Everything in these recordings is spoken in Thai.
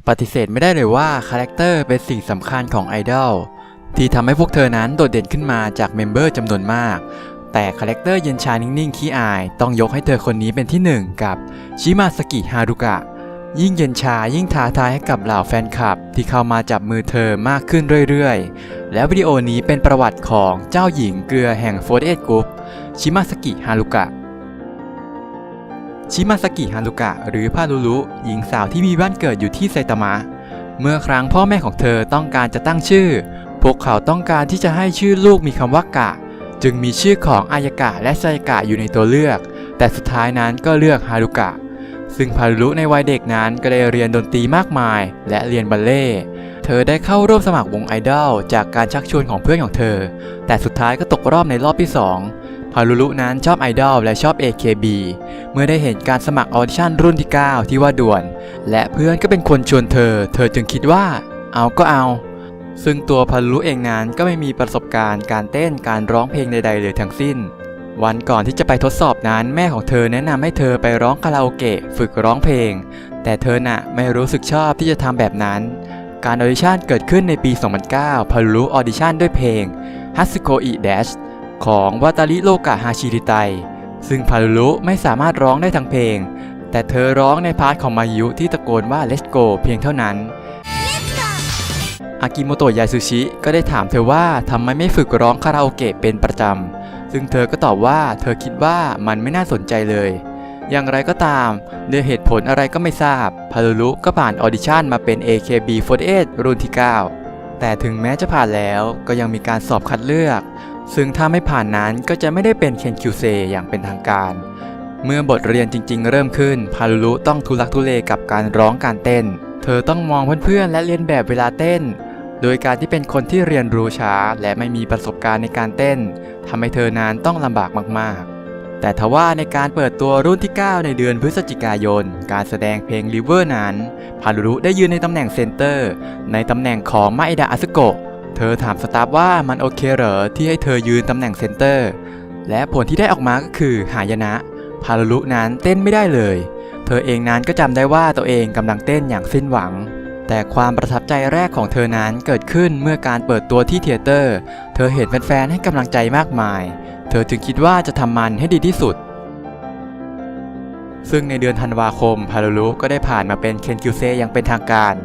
ปฏิเสธไม่ได้เลยว่าคาแรคเตอร์เป็นสิ่งสำคัญของไอดอลที่ทำให้พวกเธอนั้นโดดเด่นขึ้นมาจากเมมเบอร์จำนวนมากแต่คาแรคเตอร์เย็นชานิ่งๆขี้อายต้องยกให้เธอคนนี้เป็นที่หนึ่งกับชิมาสกิฮารุกะยิ่งเย็นชายิ่งท้าทายให้กับเหล่าแฟนคลับที่เข้ามาจับมือเธอมากขึ้นเรื่อยๆและวิดีโอนี้เป็นประวัติของเจ้าหญิงเกลือแห่ง48 Group ชิมาสกิฮารุกะชิมาสกิฮารุกะหรือพารุรุหญิงสาวที่มีบ้านเกิดอยู่ที่ไซตามะเมื่อครั้งพ่อแม่ของเธอต้องการจะตั้งชื่อพวกเขาต้องการที่จะให้ชื่อลูกมีคำว่ากะจึงมีชื่อของอายากะและไซกะอยู่ในตัวเลือกแต่สุดท้ายนั้นก็เลือกฮารุกะซึ่งพารุรุในวัยเด็กนั้นก็ได้เรียนดนตรีมากมายและเรียนบัลเล่ต์เธอได้เข้าร่วมสมัครวงไอดอลจากการชักชวนของเพื่อนของเธอแต่สุดท้ายก็ตกรอบในรอบที่2พารุรุนั้นชอบไอดอลและชอบ AKB เมื่อได้เห็นการสมัครออดิชั่นรุ่นที่9ที่ว่าด่วนและเพื่อนก็เป็นคนชวนเธอจึงคิดว่าเอาก็เอาซึ่งตัวพารุรุเองนั้นก็ไม่มีประสบการณ์การเต้นการร้องเพลงใดๆเลยทั้งสิ้นวันก่อนที่จะไปทดสอบนั้นแม่ของเธอแนะนำให้เธอไปร้องคาราโอเกะฝึกร้องเพลงแต่เธอไม่รู้สึกชอบที่จะทำแบบนั้นการออดิชั่นเกิดขึ้นในปี 2009 พารุรุออดิชั่นด้วยเพลง Hatsuko i Dash ของวาตาริโรกะฮาชิริไตซึ่งพารุรุไม่สามารถร้องได้ทั้งเพลงแต่เธอร้องในพาร์ทของมายุที่ตะโกนว่า Let's go เพียงเท่านั้นอากิโมโตะยาสุชิก็ได้ถามเธอว่าทำไมไม่ฝึกร้องคาราโอเกะเป็นประจำซึ่งเธอก็ตอบว่าเธอคิดว่ามันไม่น่าสนใจเลยอย่างไรก็ตามด้วยเหตุผลอะไรก็ไม่ทราบพารุรุก็ผ่านออดิชั่นมาเป็น AKB48 รุ่นที่9แต่ถึงแม้จะผ่านแล้วก็ยังมีการสอบคัดเลือกซึ่งถ้าไม่ผ่านนั้นก็จะไม่ได้เป็นเคนคิวเซอย่างเป็นทางการเมื่อบทเรียนจริงๆเริ่มขึ้นพารุรุต้องทุลักทุเลกับการร้องการเต้นเธอต้องมองเพื่อนๆและเรียนแบบเวลาเต้นโดยการที่เป็นคนที่เรียนรู้ช้าและไม่มีประสบการณ์ในการเต้นทำให้เธอนั้นต้องลำบากมากๆแต่ทว่าในการเปิดตัวรุ่นที่9ในเดือนพฤศจิกายนการแสดงเพลง River นั้นพารุรุได้ยืนในตำแหน่งเซนเตอร์ในตำแหน่งของมาอิดะอาซึโกะเธอถามสตาฟว่ามันโอเคเหรอที่ให้เธอยืนตำแหน่งเซนเตอร์และผลที่ได้ออกมาก็คือหายนะพารุรุนั้นเต้นไม่ได้เลยเธอเองนั้นก็จำได้ว่าตัวเองกำลังเต้นอย่างสิ้นหวังแต่ความประทับใจแรกของเธอนั้นเกิดขึ้นเมื่อการเปิดตัวที่เธียเตอร์เธอเห็นแฟนๆให้กำลังใจมากมายเธอจึงคิดว่าจะทำมันให้ดีที่สุดซึ่งในเดือนธันวาคมพารุรุก็ได้ผ่านมาเป็นเคนคิวเซอย่างเป็นทางการ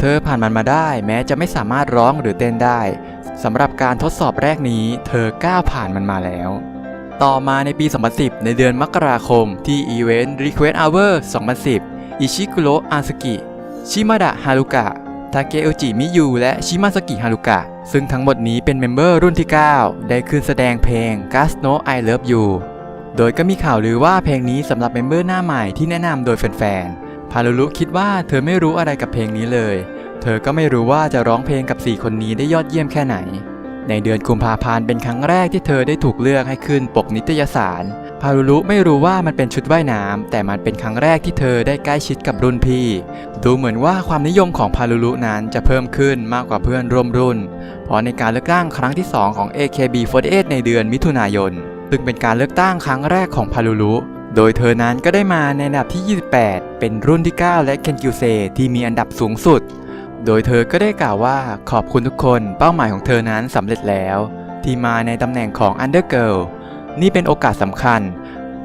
เธอผ่านมันมาได้แม้จะไม่สามารถร้องหรือเต้นได้สำหรับการทดสอบแรกนี้เธอก้าวผ่านมันมาแล้วต่อมาในปี 2010 ในเดือนมกราคมที่อีเวนต์ Request Hour 2010 อิชิคุโระ อาซึกิชิมาดะ ฮารุกะ ทาเกอุจิ มิยู และชิมาสกิ ฮารุกะซึ่งทั้งหมดนี้เป็นเมมเบอร์รุ่นที่ 9 ได้ขึ้นแสดงเพลง Gas No I Love You โดยก็มีข่าวลือว่าเพลงนี้สำหรับเมมเบอร์หน้าใหม่ที่แนะนำโดยแฟนๆพารุรุคิดว่าเธอไม่รู้อะไรกับเพลงนี้เลยเธอก็ไม่รู้ว่าจะร้องเพลงกับ4คนนี้ได้ยอดเยี่ยมแค่ไหนในเดือนกุมภาพันธ์เป็นครั้งแรกที่เธอได้ถูกเลือกให้ขึ้นปกนิตยสารพารุรุไม่รู้ว่ามันเป็นชุดว่ายน้ำแต่มันเป็นครั้งแรกที่เธอได้ใกล้ชิดกับรุ่นพี่ดูเหมือนว่าความนิยมของพารุรุนั้นจะเพิ่มขึ้นมากกว่าเพื่อนร่วมรุ่นเพราะในการเลือกตั้งครั้งที่2ของ AKB48 ในเดือนมิถุนายนซึ่งเป็นการเลือกตั้งครั้งแรกของพารุรุโดยเธอนั้นก็ได้มาในอันดับที่ 28 เป็นรุ่นที่ 9 และเคนคิวเซที่มีอันดับสูงสุดโดยเธอก็ได้กล่าวว่าขอบคุณทุกคนเป้าหมายของเธอนั้นสำเร็จแล้วที่มาในตำแหน่งของ Undergirl นี่เป็นโอกาสสำคัญ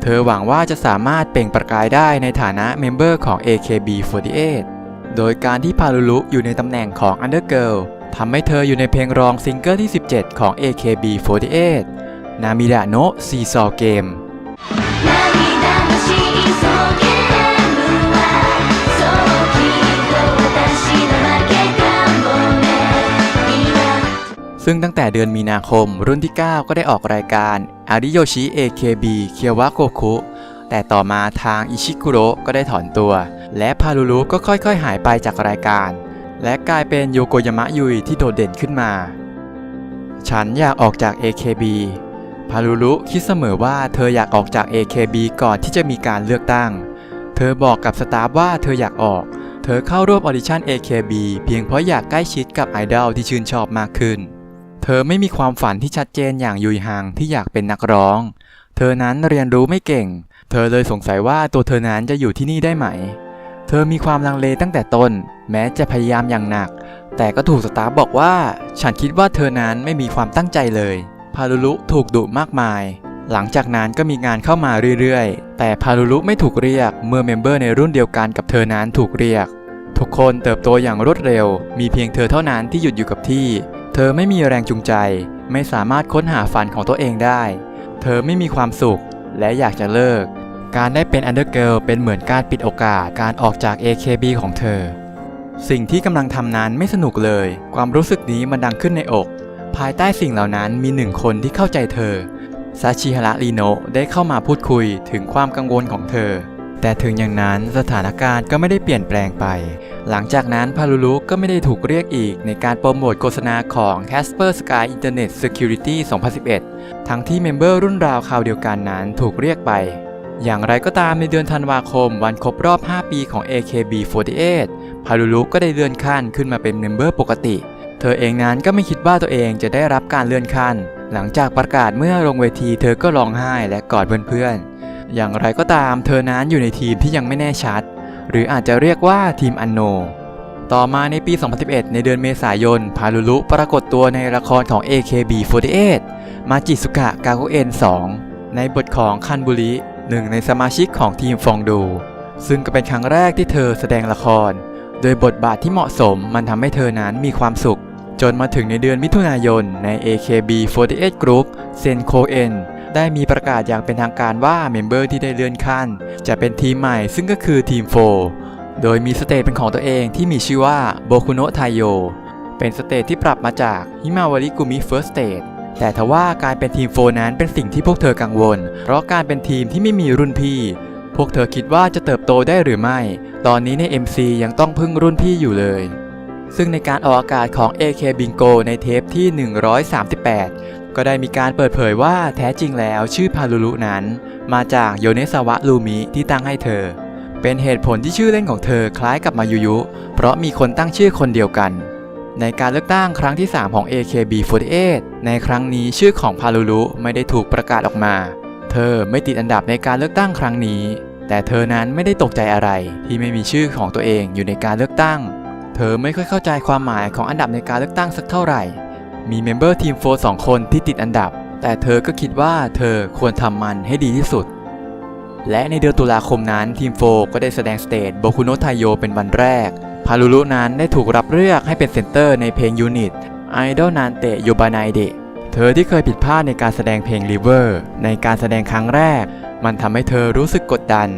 เธอหวังว่าจะสามารถเปล่งประกายได้ในฐานะเมมเบอร์ของ AKB48 โดยการที่พารุรุอยู่ในตำแหน่งของ Undergirl ทำให้เธออยู่ในเพลงรองซิงเกิลที่ 17 ของ AKB48 นามิดะโนะซีซอเกมซึ่งตั้งแต่เดือนมีนาคมรุ่นที่ 9 ก็ได้ออกรายการอาริโยชิ AKB เคียวะโกคุแต่ต่อมาทางอิชิคุโระก็ได้ถอนตัวและพารุรุก็ค่อยๆหายไปจากรายการและกลายเป็นโยโกยามะยุยที่โดดเด่นขึ้นมาฉันอยากออกจาก AKB พารุรุคิดเสมอว่าเธออยากออกจาก AKB ก่อนที่จะมีการเลือกตั้งเธอบอกกับสตาฟว่าเธออยากออกเธอเข้าร่วมออดิชั่น AKB เพียงเพราะอยากใกล้ชิดกับไอดอลที่ชื่นชอบมากขึ้นเธอไม่มีความฝันที่ชัดเจนอย่างยุยฮังที่อยากเป็นนักร้องเธอนั้นเรียนรู้ไม่เก่งเธอเลยสงสัยว่าตัวเธอนั้นจะอยู่ที่นี่ได้ไหม เธอมีความลังเลตั้งแต่ต้นแม้จะพยายามอย่างหนักแต่ก็ถูกสตาฟบอกว่าฉันคิดว่าเธอนั้นไม่มีความตั้งใจเลยพารุลุถูกดุมากมายหลังจากนั้นก็มีงานเข้ามาเรื่อยๆแต่พารุลุไม่ถูกเรียกเมื่อเมมเบอร์ในรุ่นเดียวกันกับเธอนั้นถูกเรียกทุกคนเติบโตอย่างรวดเร็วมีเพียงเธอเท่านั้นที่หยุดอยู่กับที่เธอไม่มีแรงจูงใจไม่สามารถค้นหาฝันของตัวเองได้เธอไม่มีความสุขและอยากจะเลิกการได้เป็นอันเดอร์เกิร์ลเป็นเหมือนการปิดโอกาสการออกจาก AKB ของเธอสิ่งที่กำลังทำนั้นไม่สนุกเลยความรู้สึกนี้มันดังขึ้นในอกภายใต้สิ่งเหล่านั้นมีหนึ่งคนที่เข้าใจเธอซาชิฮาระริโนะได้เข้ามาพูดคุยถึงความกังวลของเธอแต่ถึงอย่างนั้นสถานการณ์ก็ไม่ได้เปลี่ยนแปลงไปหลังจากนั้นพารุลุก็ไม่ได้ถูกเรียกอีกในการโปรโมทโฆษณาของ Casper Sky Internet Security 2011 ทั้งที่เมมเบอร์รุ่นราวคราวเดียวกันนั้นถูกเรียกไปอย่างไรก็ตามในเดือนธันวาคมวันครบรอบ 5 ปีของ AKB48 พารุลุก็ได้เลื่อนขั้นขึ้นมาเป็นเมมเบอร์ปกติเธอเองนั้นก็ไม่คิดว่าตัวเองจะได้รับการเลื่อนขั้นหลังจากประกาศเมื่อลงเวทีเธอก็ร้องไห้และกอดเพื่อนๆอย่างไรก็ตามเธอนั้นอยู่ในทีมที่ยังไม่แน่ชัดหรืออาจจะเรียกว่าทีมอันโนต่อมาในปี 2011 ในเดือนเมษายนพารุลุปรากฏตัวในละครของ AKB48 มาจิสุกะกาโกเอ็น2ในบทของคันบุริหนึ่งในสมาชิกของทีมฟองดูซึ่งก็เป็นครั้งแรกที่เธอแสดงละครโดยบทบาทที่เหมาะสมมันทำให้เธอนั้นมีความสุขจนมาถึงในเดือนมิถุนายนใน AKB48 Group เซนโคเอ็นได้มีประกาศอย่างเป็นทางการว่าเมมเบอร์ที่ได้เลื่อนขั้นจะเป็นทีมใหม่ซึ่งก็คือทีม4โดยมีสเตจเป็นของตัวเองที่มีชื่อว่าโบคุโนะไทโยเป็นสเตจที่ปรับมาจากฮิมาวาริกุมิเฟิร์สสเตจแต่ทว่าการเป็นทีม4นั้นเป็นสิ่งที่พวกเธอกังวลเพราะการเป็นทีมที่ไม่มีรุ่นพี่พวกเธอคิดว่าจะเติบโตได้หรือไม่ตอนนี้ใน MC ยังต้องพึ่งรุ่นพี่อยู่เลยซึ่งในการออกอากาศของ AK Bingo ในเทปที่ 138 ก็ได้มีการเปิดเผยว่าแท้จริงแล้วชื่อพารุลุนั้นมาจากโยเนซาวะลูมิที่ตั้งให้เธอเป็นเหตุผลที่ชื่อเล่นของเธอคล้ายกับมายุยุเพราะมีคนตั้งชื่อคนเดียวกันในการเลือกตั้งครั้งที่ 3 ของ AKB48 ในครั้งนี้ชื่อของพารุลุไม่ได้ถูกประกาศออกมาเธอไม่ติดอันดับในการเลือกตั้งครั้งนี้แต่เธอนั้นไม่ได้ตกใจอะไรที่ไม่มีชื่อของตัวเองอยู่ในการเลือกตั้งเธอไม่ค่อยเข้าใจความหมายของอันดับในการเลือกตั้งสักเท่าไหร่มีเมมเบอร์ทีม4 2 คนที่ติดอันดับแต่เธอก็คิดว่าเธอควรทำมันให้ดีที่สุดและในเดือนตุลาคมนั้นทีม4ก็ได้แสดงสเตจโบคุโนะไทโยเป็นวันแรกพารุลุนั้นได้ถูกรับเลือกให้เป็นเซนเตอร์ในเพลงยูนิตไอดอลนานเตะโยบาไนเดะเธอที่เคยผิดพลาดในการแสดงเพลง River ในการแสดงครั้งแรกมันทำให้เธอรู้สึกกดดัน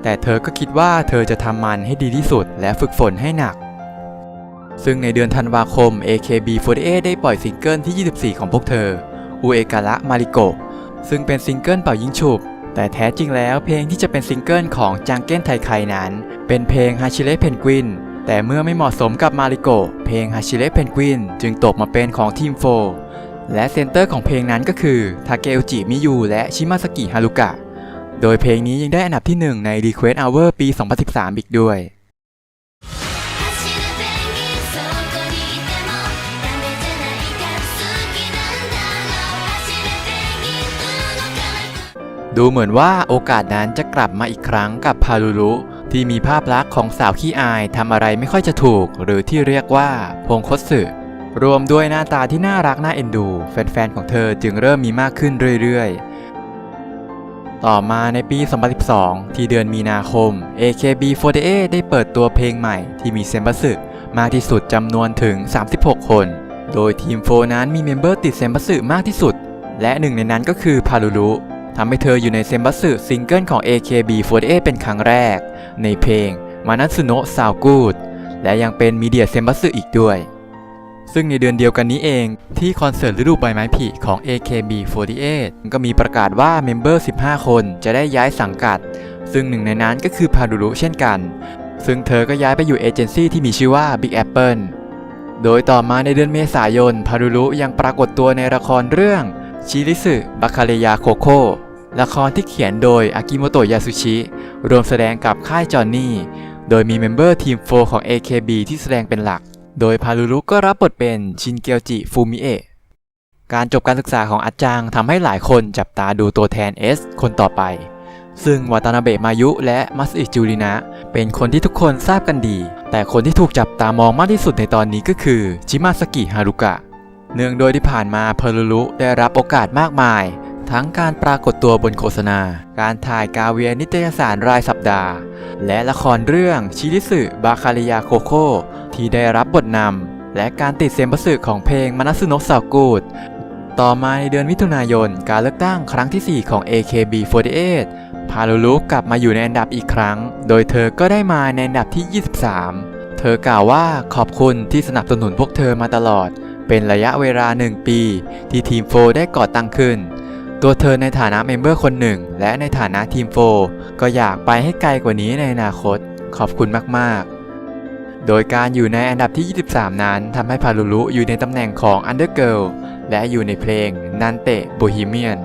แต่เธอก็คิดว่าเธอจะทำมันให้ดีที่สุดและฝึกฝนให้หนักซึ่งในเดือนธันวาคม AKB48 ได้ปล่อยซิงเกิลที่ 24 ของพวกเธออุเอการะมาริโกะซึ่งเป็นซิงเกิลเป่ายิงฉุบแต่แท้จริงแล้วเพลงที่จะเป็นซิงเกิลของจังเก้นไทไคนั้นเป็นเพลงฮาชิเระเพนกวินแต่เมื่อไม่เหมาะสมกับมาริโกะเพลงฮาชิเระเพนกวินจึงตกมาเป็นของทีม4และเซนเตอร์ของเพลงนั้นก็คือทาเกอุจิมิยูและชิมาสกิฮารุกะโดยเพลงนี้ยังได้อันดับที่ 1 ใน Request Hour ปี 2013 อีกด้วยดูเหมือนว่าโอกาสนั้นจะกลับมาอีกครั้งกับพารุลุที่มีภาพลักษณ์ของสาวขี้อายทำอะไรไม่ค่อยจะถูกหรือที่เรียกว่าพงคตสึรวมด้วยหน้าตาที่น่ารักน่าเอ็นดูแฟนๆของเธอจึงเริ่มมีมากขึ้นเรื่อยๆต่อมาในปี 2012 ที่เดือนมีนาคม AKB48 ได้เปิดตัวเพลงใหม่ที่มีเซมบัสึมากที่สุดจำนวนถึง 36 คนโดยทีม4นั้นมีเมมเบอร์ติดเซมบัสึมากที่สุดและหนึ่งในนั้นก็คือพารุลุทำให้เธออยู่ในเซมบัสึซิงเกิลของ AKB48 เป็นครั้งแรกในเพลงมานัตสึโนะซาวกูดและยังเป็นมีเดียเซมบัสึอีกด้วยซึ่งในเดือนเดียวกันนี้เองที่คอนเสิร์ตฤดูใบไม้ผลิของ AKB48 ก็มีประกาศว่าเมมเบอร์15 คนจะได้ย้ายสังกัดซึ่งหนึ่งในนั้นก็คือพารุลุเช่นกันซึ่งเธอก็ย้ายไปอยู่เอเจนซี่ที่มีชื่อว่า Big Apple โดยต่อมาในเดือนเมษายนพารุลุยังปรากฏตัวในละครเรื่องชิริสึบาคาเรยาโคโค่ละครที่เขียนโดยอากิโมโตะยาสุชิรวมแสดงกับค่ายจอห์นนี่โดยมีเมมเบอร์ทีม4ของ AKB ที่แสดงเป็นหลักโดยพารุลุก็รับบทเป็นชินเกียวจิฟูมิเอะการจบการศึกษาของอาจารย์ทำให้หลายคนจับตาดูตัวแทน S คนต่อไป ซึ่งวาตานาเบะมายุและมัสอิจูรินะเป็นคนที่ทุกคนทราบกันดีแต่คนที่ถูกจับตามองมากที่สุดในตอนนี้ก็คือชิมาสกิฮารุกะเนื่องโดยที่ผ่านมาพารุรุได้รับโอกาสมากมายทั้งการปรากฏตัวบนโฆษณาการถ่ายกาเวียนิตยสารรายสัปดาห์และละครเรื่องชิริสึบาคาริยาโคโค่ที่ได้รับบทนำและการติดเซมบัสึของเพลงมานัสึโนะซากูดต่อมาในเดือนมิถุนายนการเลือกตั้งครั้งที่ 4 ของ AKB48 พารุรุกลับมาอยู่ในอันดับอีกครั้งโดยเธอก็ได้มาในอันดับที่ 23 เธอกล่าวว่าขอบคุณที่สนับสนุนพวกเธอมาตลอดเป็นระยะเวลา1 ปีที่ทีมโฟได้ก่อตั้งขึ้นตัวเธอในฐานะเมมเบอร์คนหนึ่งและในฐานะทีมโฟก็อยากไปให้ไกลกว่านี้ในอนาคตขอบคุณมากๆโดยการอยู่ในอันดับที่ 23 นั้นทำให้พารุรุอยู่ในตำแหน่งของ Undergirl และอยู่ในเพลงนันเตะโบฮีเมียน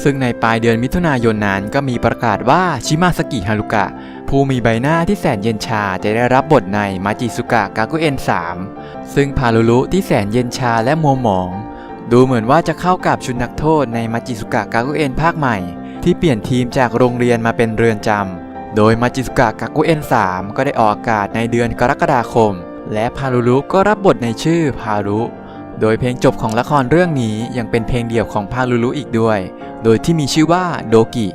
ซึ่งในปลายเดือนมิถุนายนนั้นก็มีประกาศว่าชิมาสกิฮารุกะผู้มีใบหน้าที่แสนเย็นชาจะได้รับบทในมาจิสุกะกากุเอ็น3ซึ่งพารุรุที่แสนเย็นชาและมัวหมองดูเหมือนว่าจะเข้ากับชุดนักโทษในมาจิสุกะกากุเอ็นภาคใหม่ที่เปลี่ยนทีมจากโรงเรียนมาเป็นเรือนจำโดยมาจิสุกะกากุเอ็น3ก็ได้ออกอากาศในเดือนกรกฎาคมและพารุรุก็รับบทในชื่อพารุโดยเพลงจบของละครเรื่องนี้ยังเป็นเพลงเดี่ยวของพารุรุอีกด้วยโดยที่มีชื่อว่าโดกิ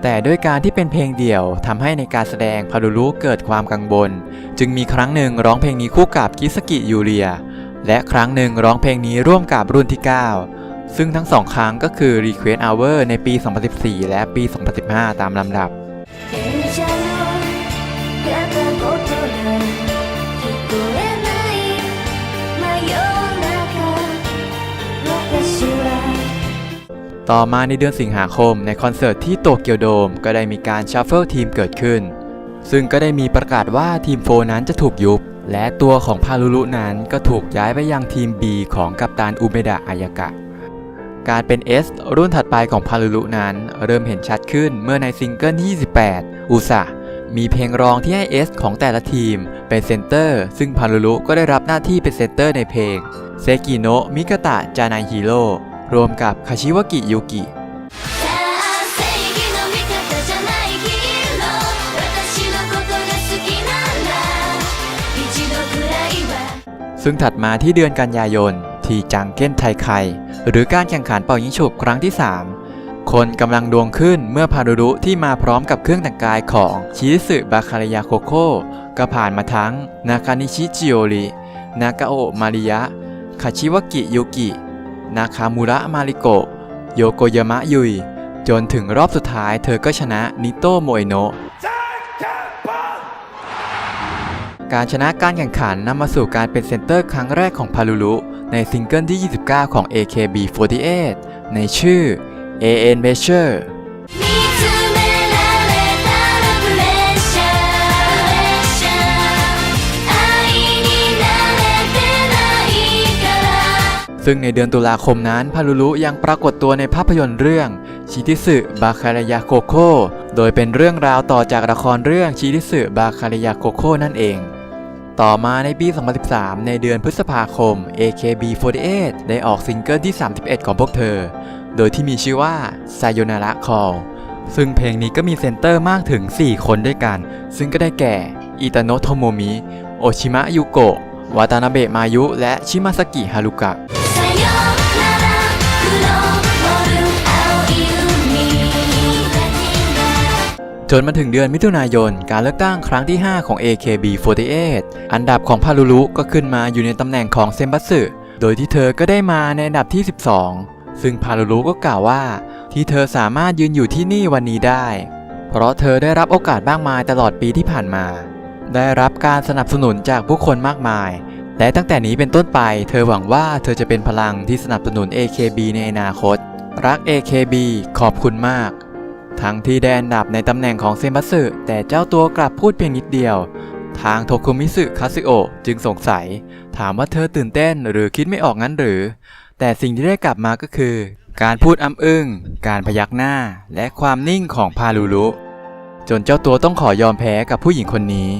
แต่ด้วยการที่เป็นเพลงเดี่ยวทำให้ในการแสดงพารุรุเกิดความกังวลจึงมีครั้งหนึ่งร้องเพลงนี้คู่กับคิสกิยูเรียและครั้งหนึ่งร้องเพลงนี้ร่วมกับรุ่นที่ 9ซึ่งทั้ง2 ครั้งก็คือ Request Hour ในปี 2014 และปี 2015 ตามลำดับต่อมาในเดือนสิงหาคมในคอนเสิร์ตที่โตเกียวโดมก็ได้มีการชัฟเฟิลทีมเกิดขึ้นซึ่งก็ได้มีประกาศว่าทีมโฟนั้นจะถูกยุบและตัวของพารุรุนั้นก็ถูกย้ายไปยังทีม B ของกัปตันอุเมดะอายากะการเป็น S รุ่นถัดไปของพารุรุนั้นเริ่มเห็นชัดขึ้นเมื่อในซิงเกิลที่ 28 อุซะมีเพลงร้องที่ให้ S ของแต่ละทีมเป็นเซนเตอร์ซึ่งพารุรุก็ได้รับหน้าที่เป็นเซนเตอร์ในเพลงเซกิโนะมิกะตะจาไนฮิโร่รวมกับคาชิวากิยูกิซึ่งถัดมาที่เดือนกันยายนที่จังเก้นไทไคหรือการแข่งขันเป่ายิงฉุบครั้งที่ 3คนกำลังดวงขึ้นเมื่อพารุรุที่มาพร้อมกับเครื่องแต่งกายของชิริสึบาคาริยาโคโค่ก็ผ่านมาทั้งนาคานิชิจิโอรินากาโอะมาริยะคาชิวากิยูกินาคามุระมาริโกะโยโกยามะยุยจนถึงรอบสุดท้ายเธอก็ชนะนิโตะโมเอโนะการชนะการแข่งขันนำมาสู่การเป็นเซนเตอร์ครั้งแรกของพารุรุในซิงเกิลที่ 29 ของ AKB48 ในชื่อ AN Measureซึ่งในเดือนตุลาคมนั้นพารุรุยังปรากฏตัวในภาพยนตร์เรื่องชิริสึบาคาริยาโคโค่โดยเป็นเรื่องราวต่อจากละครเรื่องชิริสึบาคาริยาโคโค่นั่นเองต่อมาในปี 2013 ในเดือนพฤษภาคม AKB48 ได้ออกซิงเกิลที่ 31 ของพวกเธอโดยที่มีชื่อว่า Sayonara Call ซึ่งเพลงนี้ก็มีเซนเตอร์มากถึง 4 คนด้วยกันซึ่งก็ได้แก่อิตาโนะโทโมมิโอชิมะยุโกะวาตานาเบะมายุและชิมาสกิฮารุกะจนมาถึงเดือนมิถุนายนการเลือกตั้งครั้งที่ 5 ของ AKB48 อันดับของพารุรุก็ขึ้นมาอยู่ในตำแหน่งของเซมบัสึโดยที่เธอก็ได้มาในอันดับที่ 12ซึ่งพารุรุก็กล่าวว่าที่เธอสามารถยืนอยู่ที่นี่วันนี้ได้เพราะเธอได้รับโอกาสมากมายตลอดปีที่ผ่านมาได้รับการสนับสนุนจากผู้คนมากมายและตั้งแต่นี้เป็นต้นไปเธอหวังว่าเธอจะเป็นพลังที่สนับสนุน AKB ในอนาคตรัก AKB ขอบคุณมากทั้งที่ได้อันดับในตำแหน่งของเซมบัสึแต่เจ้าตัวกลับพูดเพียงนิดเดียวทางโทคุมิสึคาซึโอะจึงสงสัยถามว่าเธอตื่นเต้นหรือคิดไม่ออกงั้นหรือแต่สิ่งที่ได้กลับมาก็คือการพูดอ้ำอึ้งการพยักหน้าและความนิ่งของพารุรุจนเจ้าตัวต้องขอยอมแพ้กับผู้หญิงคนนี้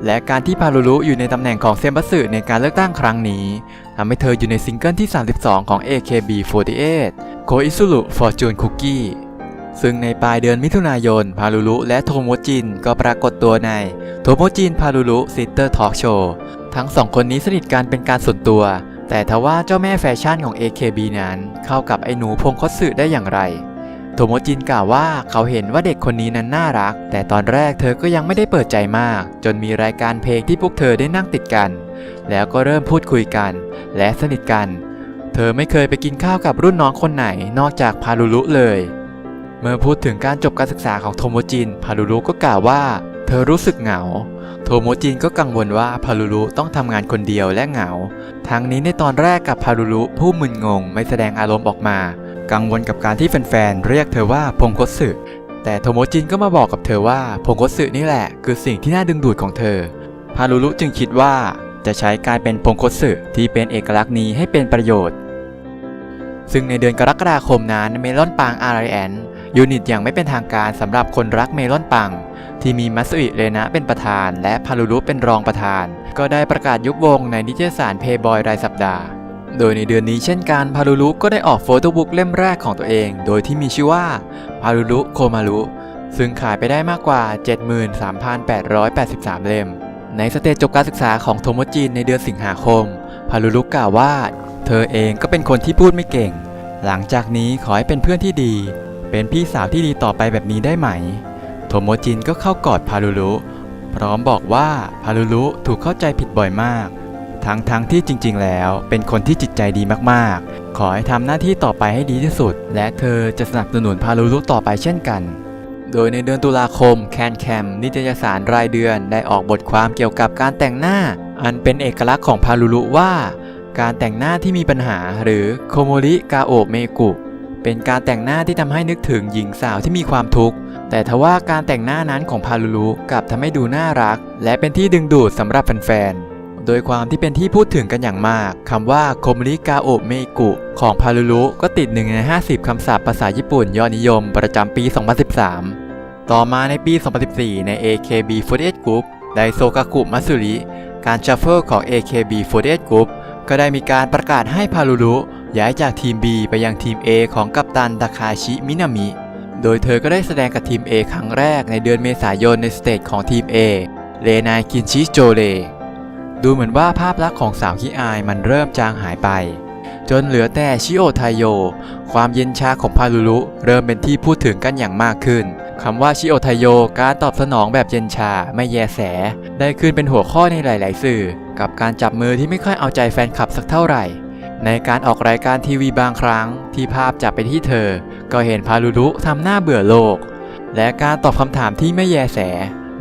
และการที่พารุรุอยู่ในตำแหน่งของเซมบัสึในการเลือกตั้งครั้งนี้ทำให้เธออยู่ในซิงเกิลที่ 32 ของ AKB48 Koizuru Fortune Cookie ซึ่งในปลายเดือนมิถุนายนพารุรุและโทโมจินก็ปรากฏตัวในโทโมจินพารุรุซิสเตอร์ทอล์กโชว์ทั้งสองคนนี้สนิทกันเป็นการส่วนตัวแต่ทว่าเจ้าแม่แฟชั่นของ AKB นั้นเข้ากับไอ้หนูพงคตสึได้อย่างไรโทโมจินกล่าวว่าเขาเห็นว่าเด็กคนนี้นั้นน่ารักแต่ตอนแรกเธอก็ยังไม่ได้เปิดใจมากจนมีรายการเพลงที่พวกเธอได้นั่งติดกันแล้วก็เริ่มพูดคุยกันและสนิทกันเธอไม่เคยไปกินข้าวกับรุ่นน้องคนไหนนอกจากพารุรุเลยเมื่อพูดถึงการจบการศึกษาของโทโมจินพารุรุก็กล่าวว่าเธอรู้สึกเหงาโทโมจินก็กังวลว่าพารุรุต้องทำงานคนเดียวและเหงาทั้งนี้ในตอนแรกกับพารุรุผู้มึนงงไม่แสดงอารมณ์ออกมากังวลกับการที่แฟนๆเรียกเธอว่าพงคตสึแต่โทโมจินก็มาบอกกับเธอว่าพงคตสึนี่แหละคือสิ่งที่น่าดึงดูดของเธอพารุรุจึงคิดว่าจะใช้การเป็นพงคตสึที่เป็นเอกลักษณ์นี้ให้เป็นประโยชน์ซึ่งในเดือนกรกฎาคมนั้นเมลอนปัง RIN ยูนิตอย่างไม่เป็นทางการสำหรับคนรักเมลอนปังที่มีมัตสึอิเรนะเป็นประธานและพารุรุเป็นรองประธานก็ได้ประกาศยุบวงในนิตยสาร Playboy รายสัปดาห์โดยในเดือนนี้เช่นกันพารุรุก็ได้ออกโฟโต้บุ๊กเล่มแรกของตัวเองโดยที่มีชื่อว่าพารุรุโคมารุซึ่งขายไปได้มากกว่า 73,883 เล่มในสเตจจบการศึกษาของโทโมจินในเดือนสิงหาคมพารุรุกล่าวว่าเธอเองก็เป็นคนที่พูดไม่เก่งหลังจากนี้ขอให้เป็นเพื่อนที่ดีเป็นพี่สาวที่ดีต่อไปแบบนี้ได้ไหมโทโมจินก็เข้ากอดพารุรุพร้อมบอกว่าพารุรุถูกเข้าใจผิดบ่อยมากทั้งที่จริงๆแล้วเป็นคนที่จิตใจดีมากๆขอให้ทำหน้าที่ต่อไปให้ดีที่สุดและเธอจะสนับสนุนพารุรุต่อไปเช่นกันโดยในเดือนตุลาคมแคนแคมนิตยสารรายเดือนได้ออกบทความเกี่ยวกับการแต่งหน้าอันเป็นเอกลักษณ์ของพารุรุว่าการแต่งหน้าที่มีปัญหาหรือโคโมริกาโอะเมกุเป็นการแต่งหน้าที่ทำให้นึกถึงหญิงสาวที่มีความทุกข์แต่ทว่าการแต่งหน้านั้นของพารุรุกลับทำให้ดูน่ารักและเป็นที่ดึงดูดสำหรับแฟนๆโดยความที่เป็นที่พูดถึงกันอย่างมากคำว่าโคโมริกาโอะเมกุของพารุรุก็ติด1 ใน 50 คำศัพท์ภาษาญี่ปุ่นยอดนิยมประจำปี 2013 ต่อมาในปี 2014 ใน AKB48 Group ไดโซกากุมัตสึริการชัฟเฟิลของ AKB48 Group ก็ได้มีการประกาศให้พารุรุย้ายจากทีม B ไปยังทีม A ของกัปตันทาคาชิมินามิโดยเธอก็ได้แสดงกับทีม A ครั้งแรกในเดือนเมษายนในสเตจของทีม A เรนายคินชิโจเรดูเหมือนว่าภาพลักษณ์ของสาวขี้อายมันเริ่มจางหายไปจนเหลือแต่ชิโอไทโยความเย็นชาของพารุรุเริ่มเป็นที่พูดถึงกันอย่างมากขึ้นคำว่าชิโอไทโยการตอบสนองแบบเย็นชาไม่แยแสได้ขึ้นเป็นหัวข้อในหลายๆสื่อกับการจับมือที่ไม่ค่อยเอาใจแฟนคลับสักเท่าไหร่ในการออกรายการทีวีบางครั้งที่ภาพจับไปที่เธอก็เห็นพารุรุทำหน้าเบื่อโลกและการตอบคำถามที่ไม่แยแส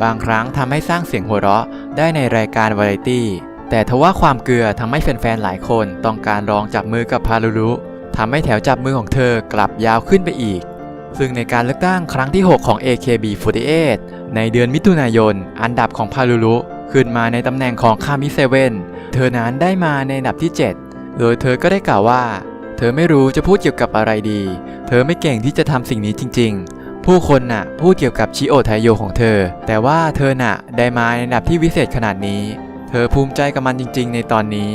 บางครั้งทำให้สร้างเสียงหัวเราะได้ในรายการวาไรตี้แต่ทว่าความเกลือทำให้แฟนๆหลายคนต้องการลองจับมือกับพารุรุทำให้แถวจับมือของเธอกลับยาวขึ้นไปอีกซึ่งในการเลือกตั้งครั้งที่ 6 ของ AKB48 ในเดือนมิถุนายนอันดับของพารุรุขึ้นมาในตำแหน่งของคามิเซเว่นเธอนั้นได้มาในอันดับที่ 7 โดยเธอก็ได้กล่าวว่าเธอไม่รู้จะพูดเกี่ยวกับอะไรดีเธอไม่เก่งที่จะทำสิ่งนี้จริงๆผู้คนน่ะพูดเกี่ยวกับชิโอไทโยของเธอแต่ว่าเธอน่ะได้มาในอันดับที่วิเศษขนาดนี้เธอภูมิใจกับมันจริงๆในตอนนี้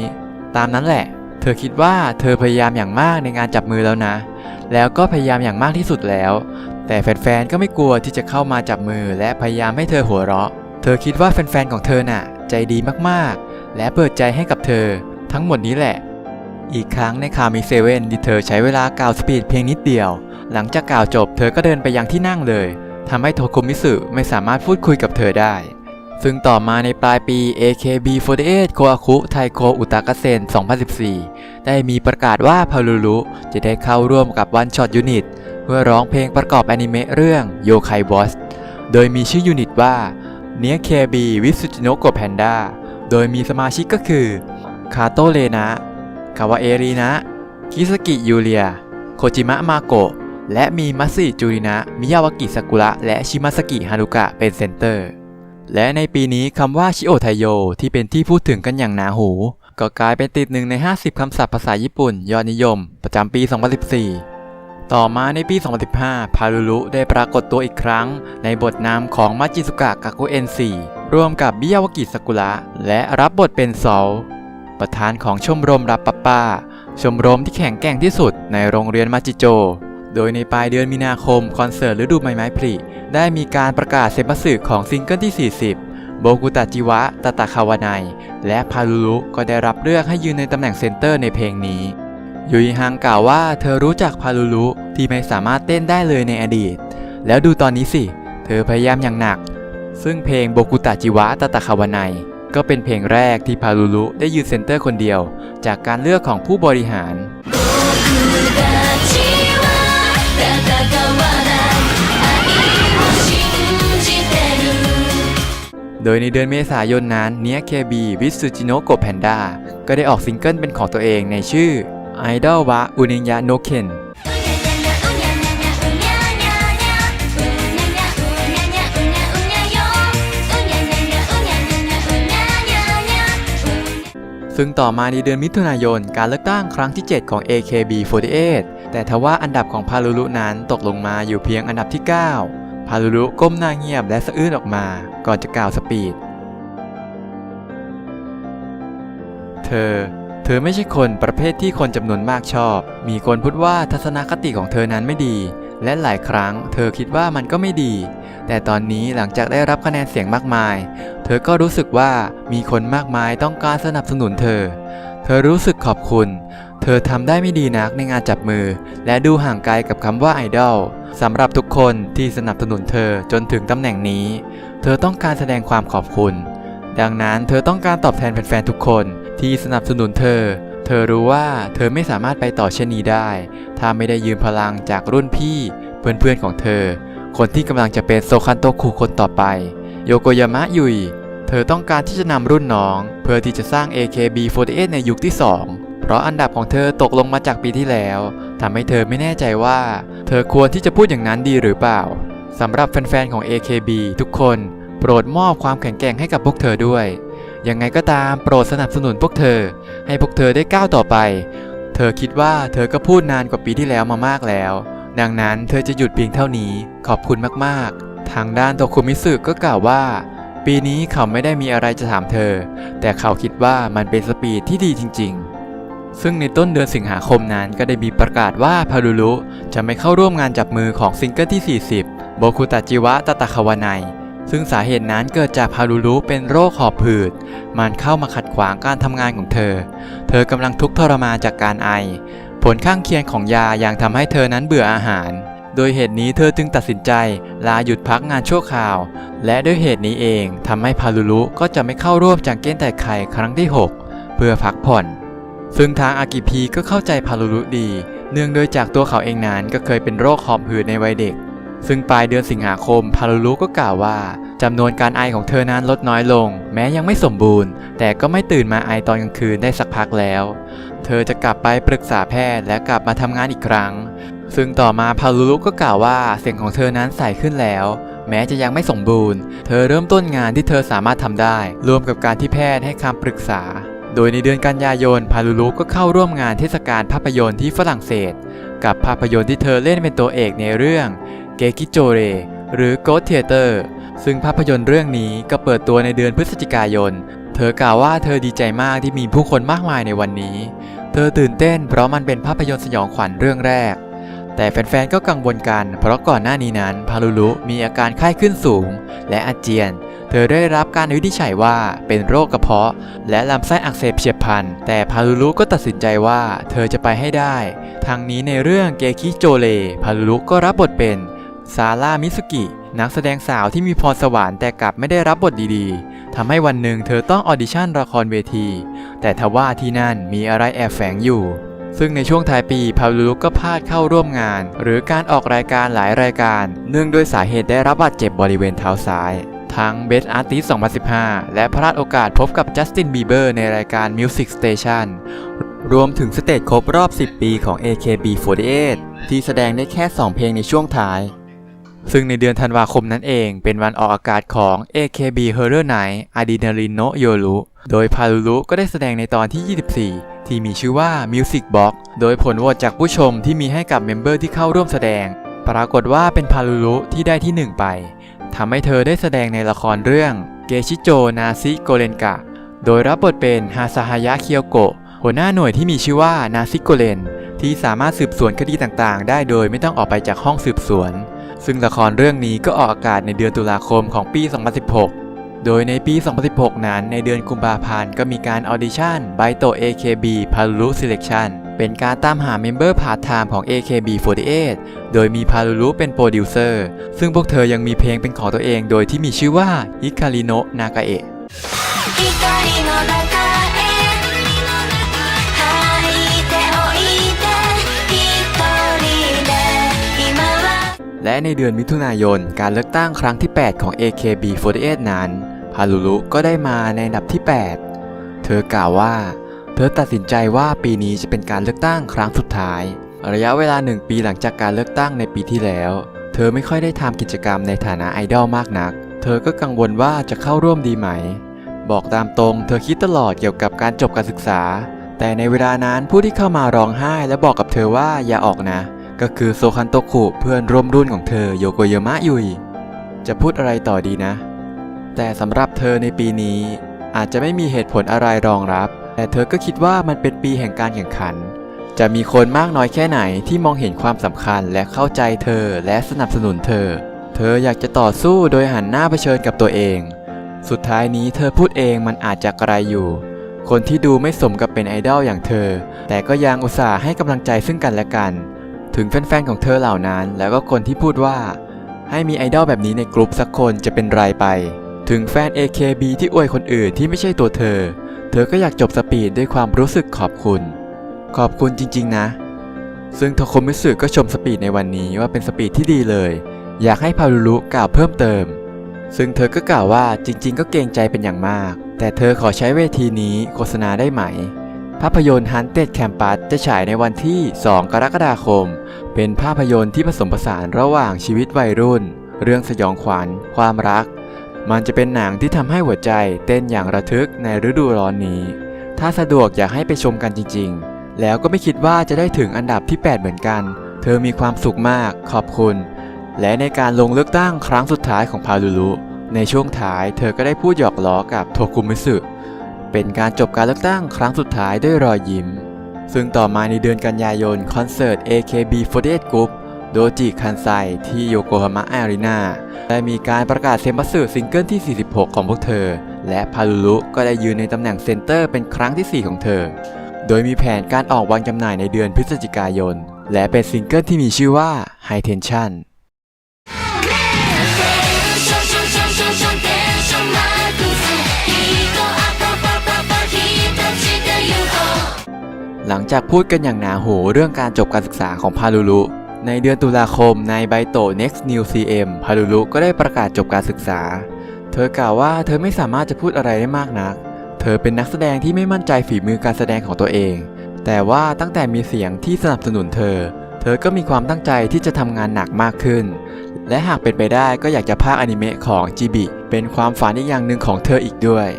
ตามนั้นแหละเธอคิดว่าเธอพยายามอย่างมากในงานจับมือแล้วนะแล้วก็พยายามอย่างมากที่สุดแล้วแต่แฟนๆก็ไม่กลัวที่จะเข้ามาจับมือและพยายามให้เธอหัวเราะเธอคิดว่าแฟนๆของเธอน่ะใจดีมากๆและเปิดใจให้กับเธอทั้งหมดนี้แหละอีกครั้งในคามิเซเว่นที่เธอใช้เวลากล่าวสปีดเพียงนิดเดียวหลังจากกล่าวจบเธอก็เดินไปยังที่นั่งเลยทำให้โทโกมิสึไม่สามารถพูดคุยกับเธอได้ซึ่งต่อมาในปลายปี AKB48 โคอาคุไทโกอุตากะเซ็น 2014 ได้มีประกาศว่าพารุรุจะได้เข้าร่วมกับวันช็อตยูนิตเพื่อร้องเพลงประกอบอนิเมะเรื่องโยไควอชโดยมีชื่อยูนิตว่าเนียเคบีวิสุจิโนโกแพนด้าโดยมีสมาชิกก็คือคาโตเลนะคาวาเอรีนะคิสกิยูเลียโคจิมะมาโกะและมีมัตสึจูรินะมิยาวากิซากุระและชิมาสกิฮารุกะเป็นเซนเตอร์และในปีนี้คำว่าชิโอไทโยที่เป็นที่พูดถึงกันอย่างหนาหูก็กลายเป็นติด1 ใน 50 คำศัพท์ภาษาญี่ปุ่นยอดนิยมประจำปี 2014 ต่อมาในปี 2015 พารุรุได้ปรากฏตัวอีกครั้งในบทนำของมัจิสุกะกากุเอ็น4 ร่วมกับมิยาวากิซากุระและรับบทเป็นซอลประธานของชมรมรับป้าชมรมที่แข็งแกร่งที่สุดในโรงเรียนมาจิโจโดยในปลายเดือนมีนาคมคอนเสิร์ตฤดูใบไม้ผลิได้มีการประกาศเซนบัสึของซิงเกิลที่ 40 โบกุตะจิวะตาตาคาวาไนและพารุรุก็ได้รับเลือกให้ยืนในตำแหน่งเซนเตอร์ในเพลงนี้ยูอิฮังกล่าวว่าเธอรู้จักพารุรุที่ไม่สามารถเต้นได้เลยในอดีตแล้วดูตอนนี้สิเธอพยายามอย่างหนักซึ่งเพลงโบกุตะจิวะตาตาคาวาไนก็เป็นเพลงแรกที่พารุรุได้ยืนเซนเตอร์คนเดียวจากการเลือกของผู้บริหารโดยในเดือนเมษายนนั้นเนียเคบีวิสุจิโนะโกะแพนด้าก็ได้ออกซิงเกิลเป็นของตัวเองในชื่อ Idol wa Uninya no Ken ซึ่งต่อมาในเดือนมิถุนายนการเลือกตั้งครั้งที่ 7 ของ AKB48 แต่ทว่าอันดับของพารุรุนั้นตกลงมาอยู่เพียงอันดับที่ 9 พารุรุก้มหน้าเงียบและสะอื้นออกมาก่อนจะกล่าวสปีดเธอไม่ใช่คนประเภทที่คนจำนวนมากชอบมีคนพูดว่าทัศนคติของเธอนั้นไม่ดีและหลายครั้งเธอคิดว่ามันก็ไม่ดีแต่ตอนนี้หลังจากได้รับคะแนนเสียงมากมายเธอก็รู้สึกว่ามีคนมากมายต้องการสนับสนุนเธอรู้สึกขอบคุณเธอทำได้ไม่ดีนักในงานจับมือและดูห่างไกลกับคำว่าไอดอลสำหรับทุกคนที่สนับสนุนเธอจนถึงตำแหน่งนี้เธอต้องการแสดงความขอบคุณดังนั้นเธอต้องการตอบแทนแฟนๆทุกคนที่สนับสนุนเธอรู้ว่าเธอไม่สามารถไปต่อเช่นนี้ได้ถ้าไม่ได้ยืมพลังจากรุ่นพี่เพื่อนๆของเธอคนที่กำลังจะเป็นโซคันโตคุคนต่อไปโยโกยามะยุยเธอต้องการที่จะนำรุ่นน้องเพื่อที่จะสร้าง AKB48 ในยุคที่ 2เพราะอันดับของเธอตกลงมาจากปีที่แล้วทำให้เธอไม่แน่ใจว่าเธอควรที่จะพูดอย่างนั้นดีหรือเปล่าสำหรับแฟนๆของ AKB ทุกคนโปรดมอบความแข็งแกร่งให้กับพวกเธอด้วยยังไงก็ตามโปรดสนับสนุนพวกเธอให้พวกเธอได้ก้าวต่อไปเธอคิดว่าเธอก็พูดนานกว่าปีที่แล้วมามากแล้วดังนั้นเธอจะหยุดเพียงเท่านี้ขอบคุณมากๆทางด้านโตคุมิสึก็กล่าวว่าปีนี้เขาไม่ได้มีอะไรจะถามเธอแต่เขาคิดว่ามันเป็นสปีดที่ดีจริงๆซึ่งในต้นเดือนสิงหาคมนั้นก็ได้มีประกาศว่าพารุรุจะไม่เข้าร่วมงานจับมือของซิงเกิลที่ 40 โบคุตะจิวะตาตาคาวาไนซึ่งสาเหตุนั้นเกิดจากพารุรุเป็นโรคหอบหืดมันเข้ามาขัดขวางการทำงานของเธอกำลังทุกข์ทรมานจากการไอผลข้างเคียงของยายังทำให้เธอนั้นเบื่ออาหารโดยเหตุนี้เธอจึงตัดสินใจลาหยุดพักงานชั่วคราวและด้วยเหตุนี้เองทำให้พารุรุก็จะไม่เข้าร่วมจังเก้นไต่ไข่ครั้งที่ 6 เพื่อพักผ่อนซึ่งทางอากิพีก็เข้าใจพารุรุดีเนื่องโดยจากตัวเขาเองนั้นก็เคยเป็นโรคหอบหืดในวัยเด็กซึ่งปลายเดือนสิงหาคมพารุรุก็กล่าวว่าจำนวนการไอของเธอนั้นลดน้อยลงแม้ยังไม่สมบูรณ์แต่ก็ไม่ตื่นมาไอตอนกลางคืนได้สักพักแล้วเธอจะกลับไปปรึกษาแพทย์และกลับมาทำงานอีกครั้งซึ่งต่อมาพารุรุก็กล่าวว่าเสียงของเธอนั้นใสขึ้นแล้วแม้จะยังไม่สมบูรณ์เธอเริ่มต้นงานที่เธอสามารถทำได้รวมกับการที่แพทย์ให้คำปรึกษาโดยในเดือนกันยายนพารุรุก็เข้าร่วมงานเทศกาลภาพยนตร์ที่ฝรั่งเศสกับภาพยนตร์ที่เธอเล่นเป็นตัวเอกในเรื่องเกกิโจเรหรือ Ghost Theater ซึ่งภาพยนตร์เรื่องนี้ก็เปิดตัวในเดือนพฤศจิกายนเธอกล่าวว่าเธอดีใจมากที่มีผู้คนมากมายในวันนี้เธอตื่นเต้นเพราะมันเป็นภาพยนตร์สยองขวัญเรื่องแรกแต่แฟนๆก็กังวลกันเพราะก่อนหน้านี้นั้นพารุรุมีอาการไข้ขึ้นสูงและอาเจียนเธอได้รับการวินิจฉัยว่าเป็นโรคกระเพาะและลำไส้อักเสบเฉียบพลันแต่พารุรุก็ตัดสินใจว่าเธอจะไปให้ได้ทางนี้ในเรื่องเกคิโจเรพารุรุก็รับบทเป็นซาร่ามิสุกินักแสดงสาวที่มีพรสวรรค์แต่กลับไม่ได้รับบทดีๆทำให้วันหนึ่งเธอต้องออดิชั่นละครเวทีแต่ทว่าที่นั่นมีอะไรแอบแฝงอยู่ซึ่งในช่วงท้ายปีพารุรุก็พลาดเข้าร่วมงานหรือการออกรายการหลายรายการเนื่องด้วยสาเหตุได้รับบาดเจ็บบริเวณเท้าซ้ายทั้ง Best Artist 2015 และพลาดโอกาสพบกับจัสตินบีเบอร์ในรายการ Music Station รวมถึงสเตจครบรอบ 10 ปีของ AKB48 ที่แสดงได้แค่ 2 เพลงในช่วงท้ายซึ่งในเดือนธันวาคมนั้นเองเป็นวันออกอากาศของ AKB Horror Night Adrenaline no Yoru โดยพารุรุก็ได้แสดงในตอนที่ 24 ที่มีชื่อว่า Music Box โดยผลโหวตจากผู้ชมที่มีให้กับเมมเบอร์ที่เข้าร่วมแสดงปรากฏว่าเป็นพารุรุที่ได้ที่ 1 ไปทำให้เธอได้แสดงในละครเรื่อง เกชิโจ นาซิโกเรนกะโดยรับบทเป็นฮาซาฮายะ เคียวโกะหัวหน้าหน่วยที่มีชื่อว่านาซิโกเรนที่สามารถสืบสวนคดีต่างๆได้โดยไม่ต้องออกไปจากห้องสืบสวนซึ่งละครเรื่องนี้ก็ออกอากาศในเดือนตุลาคมของปี 2016 โดยในปี 2016 นั้นในเดือนกุมภาพันธ์ก็มีการออดิชั่น Baito AKB Paruru Selection เป็นการตามหาเมมเบอร์พาร์ทไทม์ของ AKB48 โดยมีพารุรุเป็นโปรดิวเซอร์ซึ่งพวกเธอยังมีเพลงเป็นของตัวเองโดยที่มีชื่อว่าฮิคาริโนะนากาเอะและในเดือนมิถุนายนการเลือกตั้งครั้งที่ 8 ของ AKB48 นั้นพารุรุก็ได้มาในอันดับที่ 8 เธอกล่าวว่าเธอตัดสินใจว่าปีนี้จะเป็นการเลือกตั้งครั้งสุดท้ายระยะเวลา1 ปีหลังจากการเลือกตั้งในปีที่แล้วเธอไม่ค่อยได้ทำกิจกรรมในฐานะไอดอลมากนักเธอก็กังวลว่าจะเข้าร่วมดีไหมบอกตามตรงเธอคิดตลอดเกี่ยวกับการจบการศึกษาแต่ในเวลานั้นผู้ที่เข้ามาร้องไห้และบอกกับเธอว่าอย่าออกนะก็คือโซคันโตคุเพื่อนร่วมรุ่นของเธอโยโกยามะยุยจะพูดอะไรต่อดีนะแต่สำหรับเธอในปีนี้อาจจะไม่มีเหตุผลอะไรรองรับแต่เธอก็คิดว่ามันเป็นปีแห่งการแข่งขันจะมีคนมากน้อยแค่ไหนที่มองเห็นความสำคัญและเข้าใจเธอและสนับสนุนเธออยากจะต่อสู้โดยหันหน้าเผชิญกับตัวเองสุดท้ายนี้เธอพูดเองมันอาจจะไกลอยู่คนที่ดูไม่สมกับเป็นไอดอลอย่างเธอแต่ก็ยังอุตส่าห์ให้กำลังใจซึ่งกันและกันถึงแฟนๆของเธอเหล่านั้นแล้วก็คนที่พูดว่าให้มีไอดอลแบบนี้ในกลุ่มสักคนจะเป็นไรไปถึงแฟน AKB ที่อวยคนอื่นที่ไม่ใช่ตัวเธอก็อยากจบสปีดด้วยความรู้สึกขอบคุณจริงๆนะซึ่งโทโคมิสึก็ชมสปีดในวันนี้ว่าเป็นสปีดที่ดีเลยอยากให้พารุรุกล่าวเพิ่มเติมซึ่งเธอก็กล่าวว่าจริงๆก็เกรงใจเป็นอย่างมากแต่เธอขอใช้เวทีนี้โฆษณาได้ไหมภาพยนตร์ Haunted Campus จะฉายในวันที่ 2 กรกฎาคมเป็นภาพยนตร์ที่ผสมผสานระหว่างชีวิตวัยรุ่นเรื่องสยองขวัญความรักมันจะเป็นหนังที่ทำให้หัวใจเต้นอย่างระทึกในฤดูร้อนนี้ถ้าสะดวกอยากให้ไปชมกันจริงๆแล้วก็ไม่คิดว่าจะได้ถึงอันดับที่ 8 เหมือนกันเธอมีความสุขมากขอบคุณและในการลงเลือกตั้งครั้งสุดท้ายของพารุรุในช่วงท้ายเธอก็ได้พูดหยอกล้อกับโทคุมิสึเป็นการจบการเลือกตั้งครั้งสุดท้ายด้วยรอยยิ้มซึ่งต่อมาในเดือนกันยายนคอนเสิร์ต AKB48 Group โดจิคันไซที่โยโกฮาม่าอารีนาได้มีการประกาศเซมบัสึซิงเกิลที่ 46 ของพวกเธอและพารุรุก็ได้ยืนในตำแหน่งเซนเตอร์เป็นครั้งที่ 4 ของเธอโดยมีแผนการออกวางจำหน่ายในเดือนพฤศจิกายนและเป็นซิงเกิลที่มีชื่อว่า High Tensionหลังจากพูดกันอย่างหนาหูเรื่องการจบการศึกษาของพารุรุในเดือนตุลาคมใน Baito Next New CM พารุรุก็ได้ประกาศจบการศึกษาเธอกล่าวว่าเธอไม่สามารถจะพูดอะไรได้มากนักเธอเป็นนักแสดงที่ไม่มั่นใจฝีมือการแสดงของตัวเองแต่ว่าตั้งแต่มีเสียงที่สนับสนุนเธอก็มีความตั้งใจที่จะทำงานหนักมากขึ้นและหากเป็นไปได้ก็อยากจะพากย์อนิเมะของจิบิเป็นความฝันอีกอย่างหนึ่งของเธออีกด้วย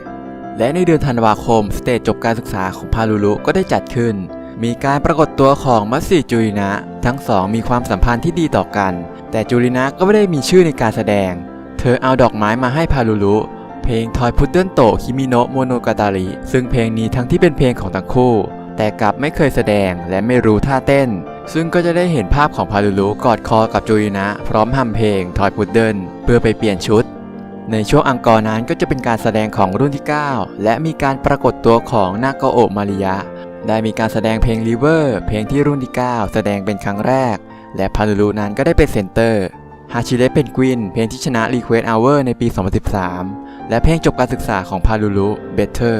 และในเดือนธันวาคมสเตจจบการศึกษาของพารุรุก็ได้จัดขึ้นมีการปรากฏตัวของมัตสึจูรินะทั้งสองมีความสัมพันธ์ที่ดีต่อกันแต่จูรินะก็ไม่ได้มีชื่อในการแสดงเธอเอาดอกไม้มาให้พารุรุเพลงทอยพุดเดิ้ลโตคิมิโนะโมโนกาตาริซึ่งเพลงนี้ทั้งที่เป็นเพลงของทั้งคู่แต่กลับไม่เคยแสดงและไม่รู้ท่าเต้นซึ่งก็จะได้เห็นภาพของพารุรุกอดคอกับจูรินะพร้อมฮัมเพลงทอยพุดเดิ้ลเพื่อไปเปลี่ยนชุดในช่วงอังกอร์นั้นก็จะเป็นการแสดงของรุ่นที่ 9และมีการปรากฏตัวของนากาโอะมาริยะได้มีการแสดงเพลง River เพลงที่รุ่นที่ 9 แสดงเป็นครั้งแรกและพารุรุนั้นก็ได้เป็นเซนเตอร์ฮาชิเระเพนกวินเพลงที่ชนะ Request Hour ในปี 2013 และเพลงจบการศึกษาของพารุรุ Better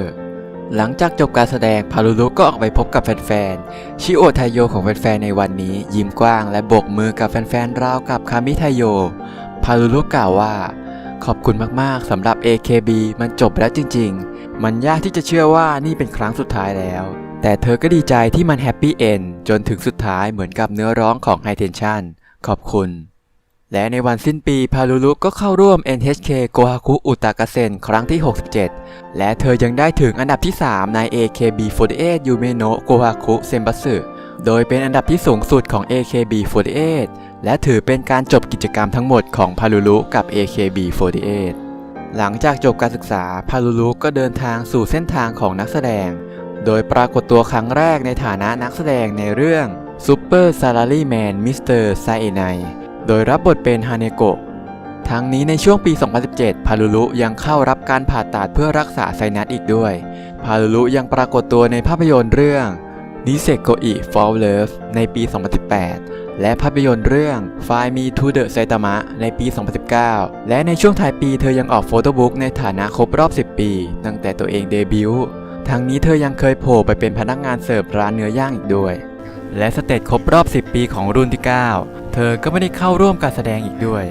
หลังจากจบการแสดงพารุรุก็ออกไปพบกับแฟนๆชิโอะไทโยของแฟนๆในวันนี้ยิ้มกว้างและโบกมือกับแฟนๆราวกับคามิไทโยพารุรุกล่าวว่าขอบคุณมากๆสำหรับ AKB มันจบแล้วจริงๆมันยากที่จะเชื่อว่านี่เป็นครั้งสุดท้ายแล้วแต่เธอก็ดีใจที่มันแฮปปี้เอนด์จนถึงสุดท้ายเหมือนกับเนื้อร้องของ High Tension ขอบคุณและในวันสิ้นปีพารุรุก็เข้าร่วม NHK Kohaku Utagasen ครั้งที่ 67และเธอยังได้ถึงอันดับที่ 3 ใน AKB48 Yume no Kohaku Senbatsu โดยเป็นอันดับที่สูงสุดของ AKB48 และถือเป็นการจบกิจกรรมทั้งหมดของพารุรุกับ AKB48 หลังจากจบการศึกษาพารุลุก็เดินทางสู่เส้นทางของนักแสดงโดยปรากฏตัวครั้งแรกในฐานะนักแสดงในเรื่อง Super Salaryman Mr. Saenai โดยรับบทเป็นฮาเนโกะทั้งนี้ในช่วงปี 2017 พารุลุยังเข้ารับการผ่าตัดเพื่อรักษาไซนัสอีกด้วยพารุลุยังปรากฏตัวในภาพยนตร์เรื่อง Nisekoi for Love ในปี 2018 และภาพยนตร์เรื่อง Find Me to the Saitama ในปี 2019 และในช่วงท้ายปีเธอยังออกโฟโต้บุ๊กในฐานะครบรอบ 10 ปีตั้งแต่ตัวเองเดบิวต์ทั้งนี้เธอยังเคยโผล่ไปเป็นพนักงานเสิร์ฟร้านเนื้อย่างอีกด้วยและสเตจครบรอบ 10 ปีของรุ่นที่ 9 เธอก็ไม่ได้เข้าร่วมการแสดงอีกด้วย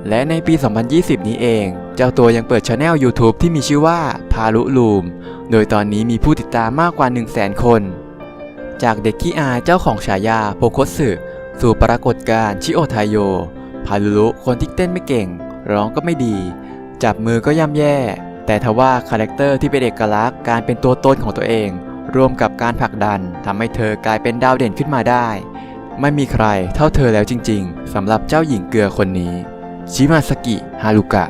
และในปี 2020 นี้เองเจ้าตัวยังเปิดช anel YouTube ที่มีชื่อว่าพารุลูมโดยตอนนี้มีผู้ติดตามมากกว่า 100,000 คนจากเด็กขี้อายเจ้าของฉายาโพโคสึสู่ปรากฏการณ์ชิโอไทโยพารุลุคนที่เต้นไม่เก่งร้องก็ไม่ดีจับมือก็ย่ำแย่แต่ทว่าคาแรคเตอร์ที่เป็นเอกลักษณ์การเป็นตัวตนของตัวเองรวมกับการผลักดันทำให้เธอกลายเป็นดาวเด่นขึ้นมาได้ไม่มีใครเท่าเธอแล้วจริงๆสำหรับเจ้าหญิงเกลือคนนี้ชิมาสกิฮารุกะ